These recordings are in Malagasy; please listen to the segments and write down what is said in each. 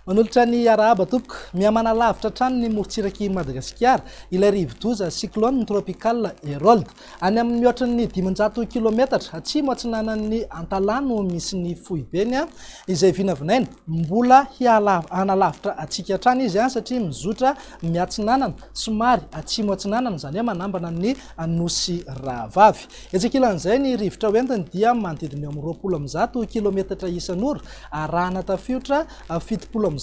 Manolotra ny arahaba tompoko, mihamana lavitra trano ny morontsiraky Madagasikara, ilay rivo-doza cyclone tropicale Harold. Any amin'ny mihoatra ny 500 kilometatra atsimo atsinanan'ny Antalano misy ny Fohibeny izay vinavinaina mbola analavitra atsika hatrany izy satria mizotra miatsinanana somary atsimo atsinanana, izany hoe manambana ny nosy Rahavavy. Etsekilan'izay ny rivotra hoentiny dia manodidina eo amin'ny 20 kilometatra isan'ora, arahana tafiotra 70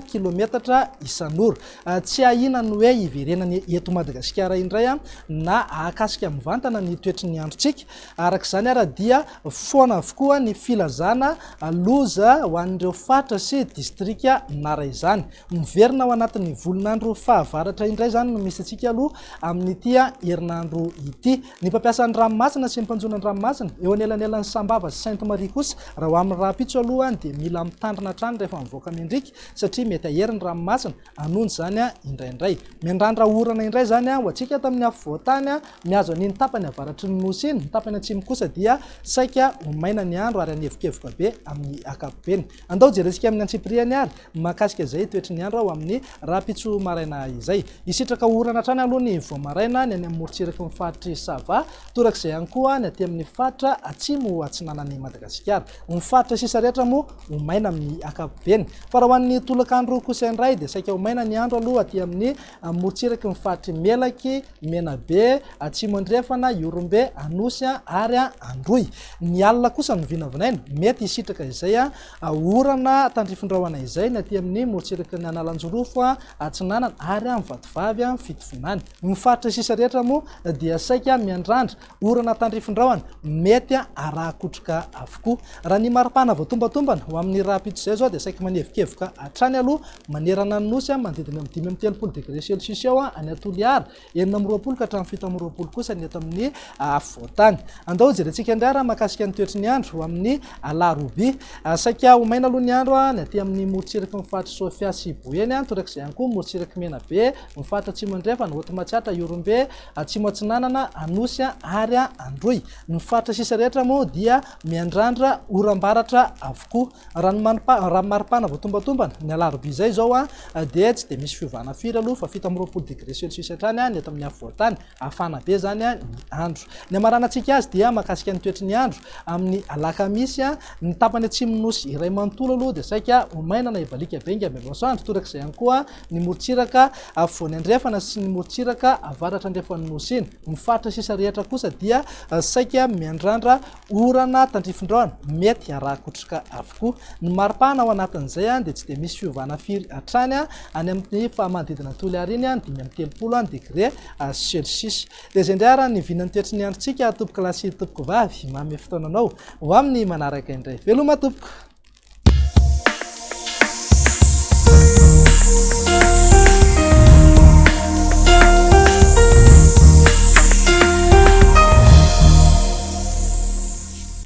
kilometatra isan'ora. Tsy ahiana ny hoe iverenany eto Madagasikara indray na akasika mivantana ny toetry ny androntsika. Arak'izany ara dia foana avokoa ny filazana loza ho an'ireo fatra sy distrika nara izany. Miverina ao anatin'ny volonandro fahavaratra indray zany no misy antsika aloha amin'ity herinandro ity. Ny mpampiasa ny ranomasina sy ny mpanjono ny ranomasina eo anelanelan'ny Sambava sy Sainte Marie kosa raha ho amin'ny rahampitso aloha dia mila mitandrina trano rehefa mivoaka mendrika satria mety aherin'ny ranomasina anony zany indraindray. Miandrandra orana indray zany ho antsika tamin'ny afovoantany mihazo an'iny tapany avaratry ny nosy iny, ny tapany atsimo kosa dia saika ho maina ny andro ary anevokevoka be amin'ny ankapobeny. Andao jerentsika amin'ny antsipiriany ary makasika izay toetry ny andro ao amin'ny rahampitso maraina izay. Isitraka orana trany aloha ny voamaraina ny any amin'ny morontsiraka ny faritry Sava, torak'izay ihany koa ny aty amin'ny faritra atsimo atsinanan'ny Madagasikara. Ny faritra sisa rehetra moa ho maina amin'ny ankapobeny. Fa raha ho an'ny tolakandro kosa indray dia saika ho maina ny andro aloha aty amin'ny morontsiraka ny faritry Melaky, Menabe, Atsimo Andrefana, Iorombe, Anosy ary Androy. Ny alina kosa ny vinavinaina mety isitraka izay orana tandrifindrahona izay ny aty amin'ny morontsiraka ny Analanjorofo, Atsinanana ary amin'ny Vatovavy Fitovinany. Ny faritra sisa rehetra moa dia saika miandrandra orana tandrifindrahona mety arahakotroka avokoa. Raha ny maripana voatombatombana ho amin'ny rahampitso izay zao dia saika manevokevoka hatrany aloha manerana ny nosy manodidina amin'ny 5 degré celsius eo any Toliara, 4 ka hatramin'ny 7 kosa ny eto amin'ny afovoantany. Andao jerentsika indray raha makasika ny toetry ny andro ho amin'ny alarobia. Saika ho maina aloha ny andro ny aty amin'ny morontsiraka ny faritra Sofia sy Boeny, torak'izay ihany koa morontsiraka Menabe, ny faritra Atsimo Andrefana, Hotomatsiatra, Iorombe, Atsimo Atsinanana, Anosy ary Androy. Ny faritra sisa rehetra moa dia miandrandra oram-baratra avokoa. Raha maripana voatombatombana ny alarobia izay zao dia tsy dia misy fiovana firy aloha fa 7 degré celsius hatrany ny eto amin'ny afovoantany, afana be zany ny andro. Ny amaranantsika azy dia makasika ny toetry ny andro amin'ny alakamisy ny tapany atsimo nosy iray manontolo aloha dia saika ho maina na ibalika benga masoandro, torak'izay ihany koa ny morontsiraka afovoany Andrefana sy ny morontsiraka avaratra Andrefan'ny nosy iny. Ny faritra sisa rehetra kosa dia saika miandrandra orana tandrifindrahona mety arahakotroka avokoa. Ny maripana ao anatin'izay dia tsy dia misy fiovana firy hatrany any amin'ny manodidina Toliara iny 5 degré celsius. Dia izay indray ny vinan'ny toetry ny androntsika tompoko lasy tompoko vavy mamy fotoananao ho amin'ny manaraka indray. Veloma tompoko.